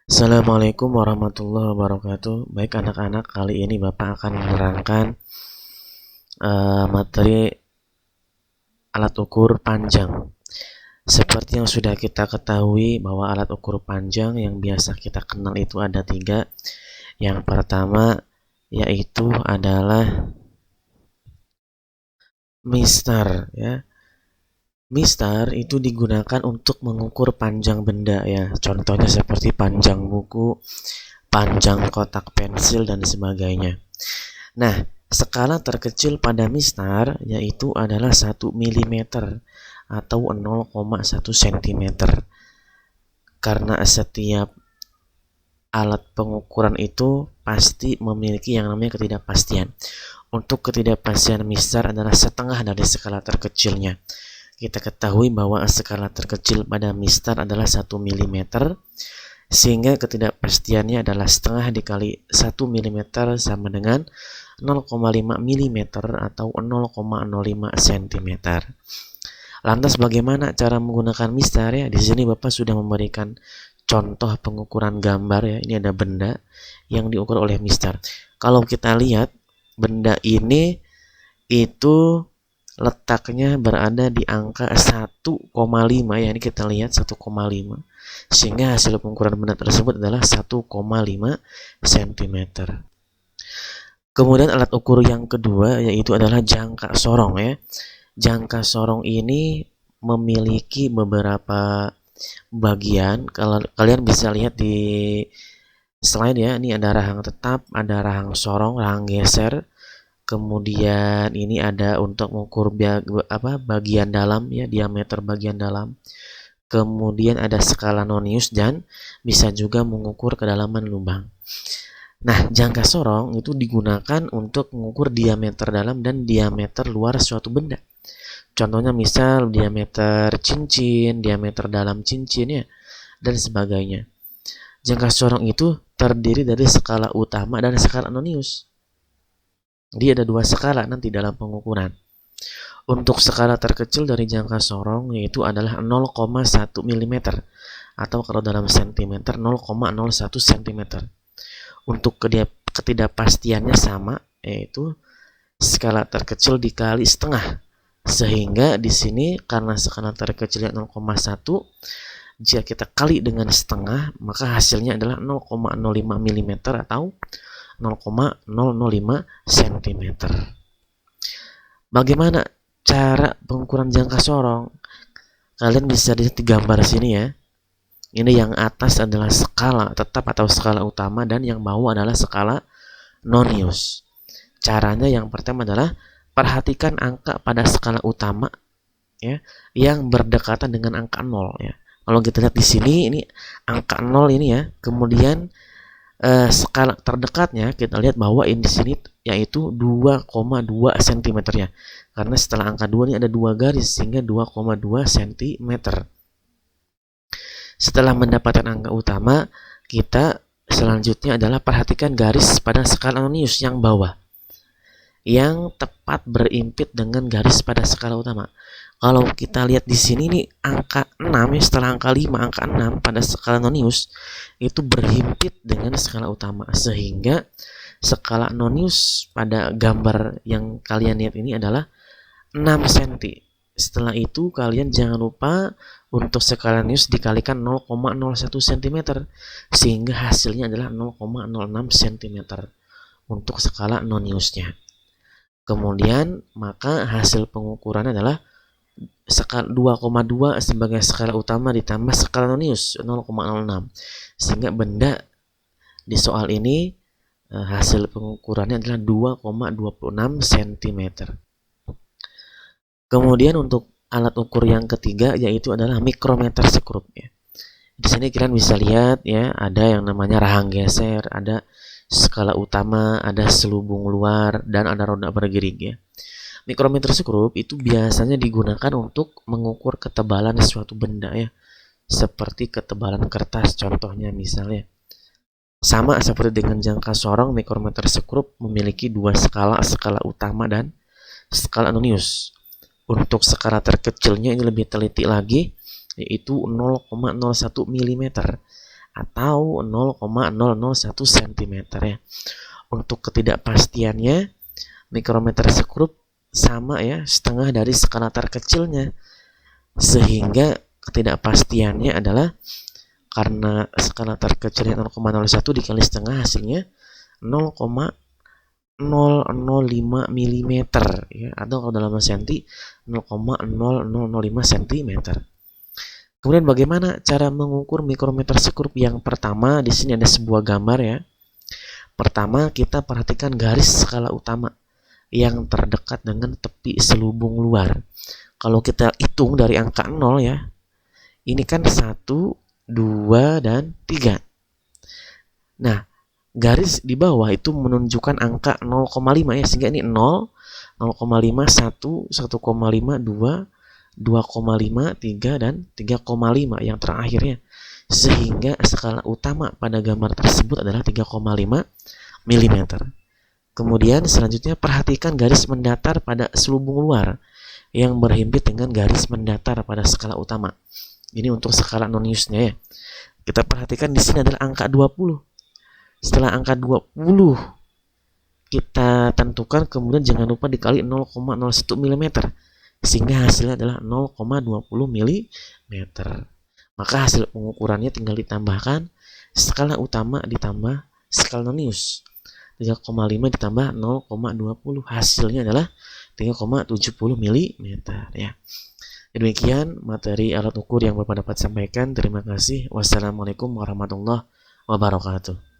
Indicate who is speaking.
Speaker 1: Assalamualaikum warahmatullahi wabarakatuh. Baik anak-anak, kali ini Bapak akan menerangkan materi alat ukur panjang. Seperti yang sudah kita ketahui bahwa alat ukur panjang yang biasa kita kenal itu ada tiga. Yang pertama yaitu adalah mistar ya. Mistar itu digunakan untuk mengukur panjang benda ya. Contohnya seperti panjang buku, panjang kotak pensil dan sebagainya. Nah, skala terkecil pada mistar yaitu adalah 1 mm atau 0,1 cm. Karena setiap alat pengukuran itu pasti memiliki yang namanya ketidakpastian. Untuk ketidakpastian mistar adalah setengah dari skala terkecilnya. Kita ketahui bahwa skala terkecil pada mistar adalah 1 mm, sehingga ketidakpastiannya adalah setengah dikali 1 mm sama dengan 0,5 mm atau 0,05 cm. Lantas bagaimana cara menggunakan mistar ya? Di sini Bapak sudah memberikan contoh pengukuran gambar ya. Ini ada benda yang diukur oleh mistar. Kalau kita lihat benda ini itu letaknya berada di angka 1,5 ya. Ini kita lihat 1,5. Sehingga hasil pengukuran benda tersebut adalah 1,5 cm. Kemudian alat ukur yang kedua yaitu adalah jangka sorong ya. Jangka sorong ini memiliki beberapa bagian. Kalau kalian bisa lihat di slide ya, ini ada rahang tetap, ada rahang sorong, rahang geser. Kemudian ini ada untuk mengukur bagian dalam ya, diameter bagian dalam. Kemudian ada skala nonius dan bisa juga mengukur kedalaman lubang. Nah, jangka sorong itu digunakan untuk mengukur diameter dalam dan diameter luar suatu benda. Contohnya misal diameter cincin, diameter dalam cincin ya, dan sebagainya. Jangka sorong itu terdiri dari skala utama dan skala nonius. Dia ada dua skala nanti dalam pengukuran. Untuk skala terkecil dari jangka sorong yaitu adalah 0,1 mm atau kalau dalam cm 0,01 cm. Untuk ketidakpastiannya sama, yaitu skala terkecil dikali setengah. Sehingga di sini karena skala terkecilnya 0,1, jika kita kali dengan setengah, maka hasilnya adalah 0,05 mm atau 0,005 cm. Bagaimana cara pengukuran jangka sorong? Kalian bisa lihat di gambar sini ya. Ini yang atas adalah skala tetap atau skala utama dan yang bawah adalah skala nonius. Caranya yang pertama adalah perhatikan angka pada skala utama ya yang berdekatan dengan angka 0 ya. Kalau kita lihat di sini ini angka 0 ini ya. Kemudian skala terdekatnya kita lihat bahwa ini di sini yaitu 2,2 cm ya. Karena setelah angka 2 ini ada dua garis sehingga 2,2 cm. Setelah mendapatkan angka utama, kita selanjutnya adalah perhatikan garis pada skala nonius yang bawah, yang tepat berimpit dengan garis pada skala utama. Kalau kita lihat di sini nih angka 6 ya, setelah angka 5, angka 6 pada skala nonius itu berhimpit dengan skala utama, sehingga skala nonius pada gambar yang kalian lihat ini adalah 6 cm. Setelah itu kalian jangan lupa untuk skala nonius dikalikan 0,01 cm sehingga hasilnya adalah 0,06 cm untuk skala noniusnya. Kemudian maka hasil pengukurannya adalah skala 2,2 sebagai skala utama ditambah skala nonius 0,06 sehingga benda di soal ini hasil pengukurannya adalah 2,26 cm. Kemudian untuk alat ukur yang ketiga yaitu adalah mikrometer sekrup ya. Di sini kalian bisa lihat ya, ada yang namanya rahang geser, ada skala utama, ada selubung luar dan ada roda bergiring ya. Mikrometer sekrup itu biasanya digunakan untuk mengukur ketebalan suatu benda ya. Seperti ketebalan kertas contohnya misalnya. Sama seperti dengan jangka sorong, mikrometer sekrup memiliki dua skala, skala utama dan skala nonius. Untuk skala terkecilnya ini lebih teliti lagi, yaitu 0,01 mm atau 0,001 cm ya. Untuk ketidakpastiannya, mikrometer sekrup sama ya, setengah dari skala terkecilnya. Sehingga ketidakpastiannya adalah karena skala terkecilnya 0,01 dikali setengah hasilnya 0,005 mm ya, atau kalau dalam senti 0,0005 cm. Kemudian bagaimana cara mengukur mikrometer sekrup? Yang pertama, di sini ada sebuah gambar ya. Pertama, kita perhatikan garis skala utama yang terdekat dengan tepi selubung luar. Kalau kita hitung dari angka 0 ya, ini kan 1, 2, dan 3. Nah, garis di bawah itu menunjukkan angka 0,5 ya, sehingga ini 0, 0,5, 1, 1,5, 2, 2,5, 3, dan 3,5 yang terakhirnya. Sehingga skala utama pada gambar tersebut adalah 3,5 mm. Kemudian selanjutnya perhatikan garis mendatar pada selubung luar yang berhimpit dengan garis mendatar pada skala utama. Ini untuk skala non-use-nya ya. Kita perhatikan di sini adalah angka 20. Setelah angka 20 kita tentukan, kemudian jangan lupa dikali 0,01 mm, sehingga hasilnya adalah 0,20 mm. Maka hasil pengukurannya tinggal ditambahkan skala utama ditambah skala non-use. 3,5 ditambah 0,20, hasilnya adalah 3,70 mm ya. Demikian materi alat ukur yang Bapak dapat sampaikan. Terima kasih. Wassalamualaikum warahmatullahi wabarakatuh.